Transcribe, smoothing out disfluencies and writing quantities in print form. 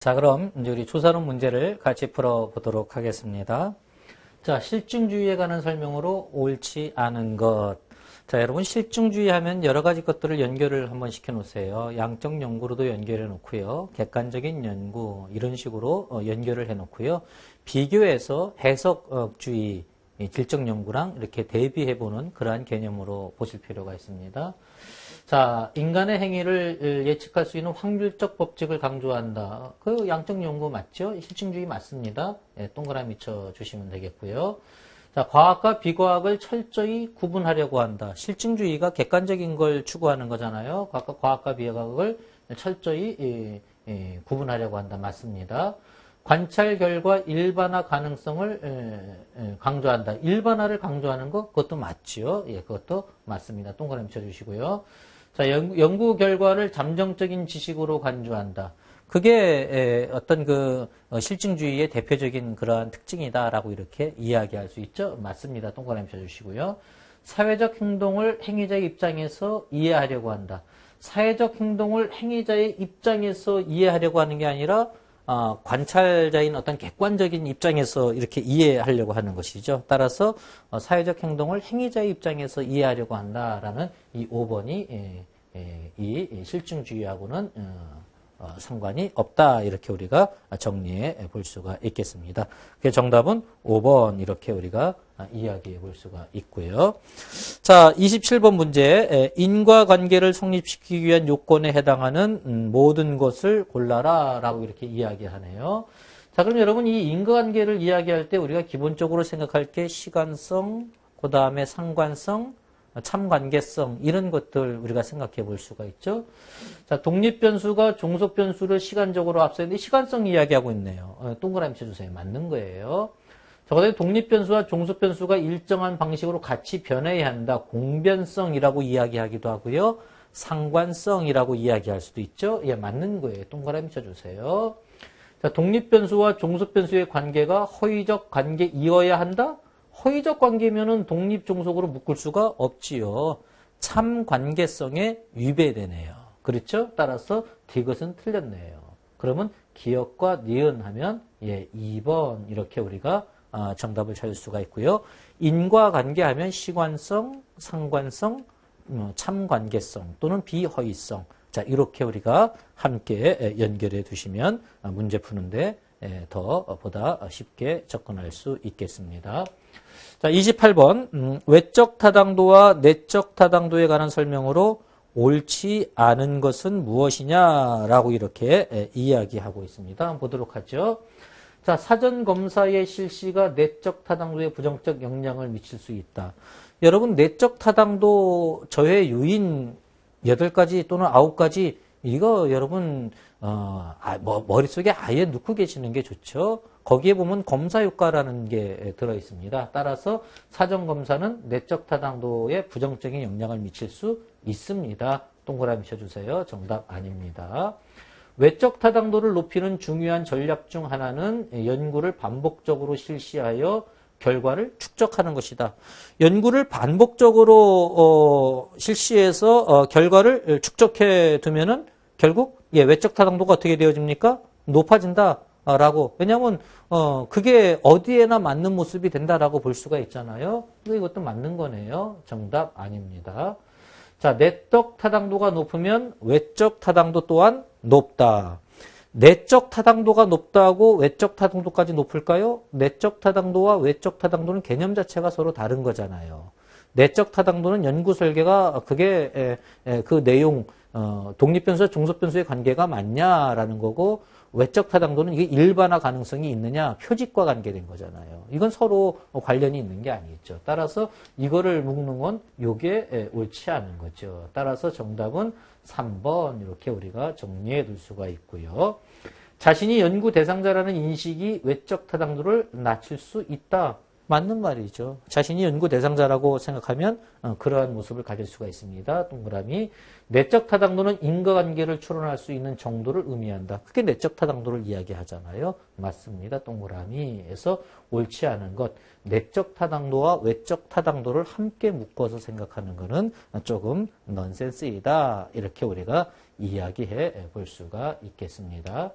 자, 그럼 이제 우리 조사론 문제를 같이 풀어보도록 하겠습니다. 자, 실증주의에 관한 설명으로 옳지 않은 것. 자, 여러분 실증주의 하면 여러 가지 것들을 연결을 한번 시켜 놓으세요. 양적 연구로도 연결해 놓고요. 객관적인 연구 이런 식으로 연결을 해 놓고요. 비교해서 해석주의, 질적 연구랑 이렇게 대비해 보는 그러한 개념으로 보실 필요가 있습니다. 자, 인간의 행위를 예측할 수 있는 확률적 법칙을 강조한다. 그 양적 연구 맞죠? 실증주의 맞습니다. 예, 동그라미 쳐 주시면 되겠고요. 자, 과학과 비과학을 철저히 구분하려고 한다. 실증주의가 객관적인 걸 추구하는 거잖아요. 과학과 비과학을 철저히 구분하려고 한다. 맞습니다. 관찰 결과 일반화 가능성을 강조한다. 일반화를 강조하는 것, 그것도 맞지요. 예, 그것도 맞습니다. 동그라미 쳐주시고요. 자, 연구 결과를 잠정적인 지식으로 간주한다. 그게 어떤 실증주의의 대표적인 그러한 특징이다라고 이렇게 이야기할 수 있죠. 맞습니다. 동그라미 쳐주시고요. 사회적 행동을 행위자의 입장에서 이해하려고 한다. 사회적 행동을 행위자의 입장에서 이해하려고 하는 게 아니라 관찰자인 어떤 객관적인 입장에서 이렇게 이해하려고 하는 것이죠. 따라서 사회적 행동을 행위자의 입장에서 이해하려고 한다라는 이 5번이 이 실증주의하고는 상관이 없다. 이렇게 우리가 정리해 볼 수가 있겠습니다. 그 정답은 5번 이렇게 우리가 이야기해 볼 수가 있고요. 자, 27번 문제. 인과관계를 성립시키기 위한 요건에 해당하는 모든 것을 골라라 라고 이렇게 이야기하네요. 자, 그럼 여러분 이 인과관계를 이야기할 때 우리가 기본적으로 생각할 게 시간성, 그 다음에 상관성, 참관계성 이런 것들 우리가 생각해 볼 수가 있죠. 자, 독립변수가 종속변수를 시간적으로 앞서는데 시간성 이야기하고 있네요. 동그라미 쳐주세요. 맞는 거예요. 적어도 독립변수와 종속변수가 일정한 방식으로 같이 변해야 한다. 공변성이라고 이야기하기도 하고요. 상관성이라고 이야기할 수도 있죠. 예, 맞는 거예요. 동그라미 쳐주세요. 자, 독립변수와 종속변수의 관계가 허위적 관계이어야 한다? 허위적 관계면은 독립종속으로 묶을 수가 없지요. 참관계성에 위배되네요. 그렇죠? 따라서 이것은 틀렸네요. 그러면 기억과 니은 하면 예, 2번 이렇게 우리가 정답을 찾을 수가 있고요. 인과관계 하면 시관성, 상관성, 참관계성 또는 비허위성. 자, 이렇게 우리가 함께 연결해 두시면 문제 푸는데 보다 쉽게 접근할 수 있겠습니다. 자, 28번. 외적 타당도와 내적 타당도에 관한 설명으로 옳지 않은 것은 무엇이냐라고 이렇게 이야기하고 있습니다. 한번 보도록 하죠. 자, 사전 검사의 실시가 내적 타당도에 부정적 영향을 미칠 수 있다. 여러분, 내적 타당도 저해 요인 8가지 또는 9가지 이거 여러분 머릿속에 아예 넣고 계시는 게 좋죠. 거기에 보면 검사 효과라는 게 들어 있습니다. 따라서 사전 검사는 내적 타당도에 부정적인 영향을 미칠 수 있습니다. 동그라미 쳐주세요. 정답 아닙니다. 외적 타당도를 높이는 중요한 전략 중 하나는 연구를 반복적으로 실시하여 결과를 축적하는 것이다. 연구를 반복적으로 실시해서 결과를 축적해 두면은 결국 외적 타당도가 어떻게 되어집니까? 높아진다라고. 왜냐하면 그게 어디에나 맞는 모습이 된다라고 볼 수가 있잖아요. 근데 이것도 맞는 거네요. 정답 아닙니다. 자, 내적 타당도가 높으면 외적 타당도 또한 높다. 내적 타당도가 높다고 외적 타당도까지 높을까요? 내적 타당도와 외적 타당도는 개념 자체가 서로 다른 거잖아요. 내적 타당도는 연구 설계가 그게 그 내용 독립변수와 종속변수의 관계가 맞냐라는 거고, 외적 타당도는 이게 일반화 가능성이 있느냐, 표직과 관계된 거잖아요. 이건 서로 관련이 있는 게 아니죠. 따라서 이거를 묶는 건 이게 옳지 않은 거죠. 따라서 정답은 3번 이렇게 우리가 정리해 둘 수가 있고요. 자신이 연구 대상자라는 인식이 외적 타당도를 낮출 수 있다. 맞는 말이죠. 자신이 연구 대상자라고 생각하면 그러한 모습을 가질 수가 있습니다. 동그라미. 내적 타당도는 인과관계를 추론할 수 있는 정도를 의미한다. 그게 내적 타당도를 이야기하잖아요. 맞습니다. 동그라미에서 옳지 않은 것. 내적 타당도와 외적 타당도를 함께 묶어서 생각하는 것은 조금 넌센스이다. 이렇게 우리가 이야기해 볼 수가 있겠습니다.